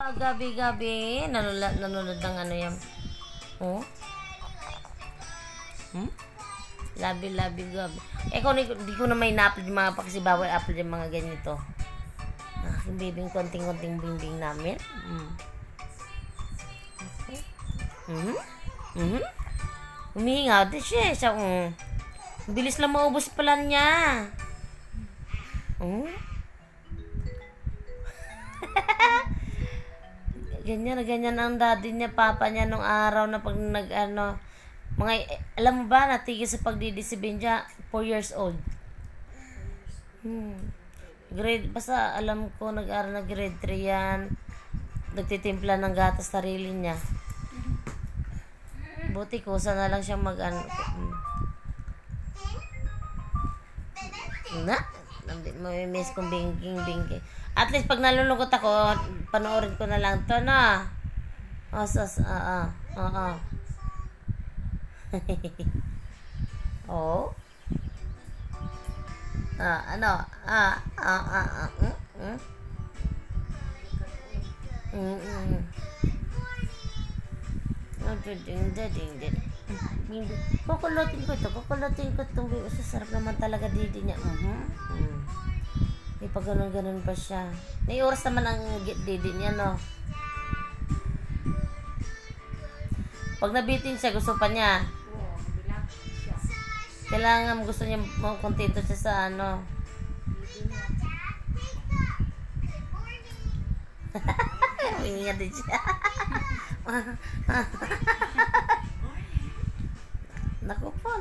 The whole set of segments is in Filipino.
Gabi-gabi, nanonood ng ano yan. Oh? Labi-labi gabi. Kung di ko na may na-upload yung mga pa kasi bawal upload yung mga ganito. Yung bibing konting-konting bimbing namin. Humihinga din siya. Bilis lang maubos pala niya. Ganyan ang daddy niya, papa niya nung araw na pag alam mo ba, natigil sa pagdidisibin niya, 4 years old. Basta alam ko, nag-aral na grade 3 yan. Nagtitimpla ng gatas sarili niya. Buti ko, sana lang siya Mamimiss kong bingking. At least pag nalulungkot ako, panoorin ko na lang to na. Oh. Kukulutin ko itong sarap naman talaga didi niya. May pag ganun pa siya. May oras naman ang didi niya, no? Pag nabitin siya, gusto pa niya. Kailangan gusto niya kontento siya sa ano. Ingat din siya. Naku po.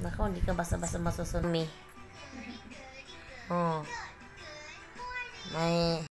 Naku, hindi ka basta-basta masusunod. May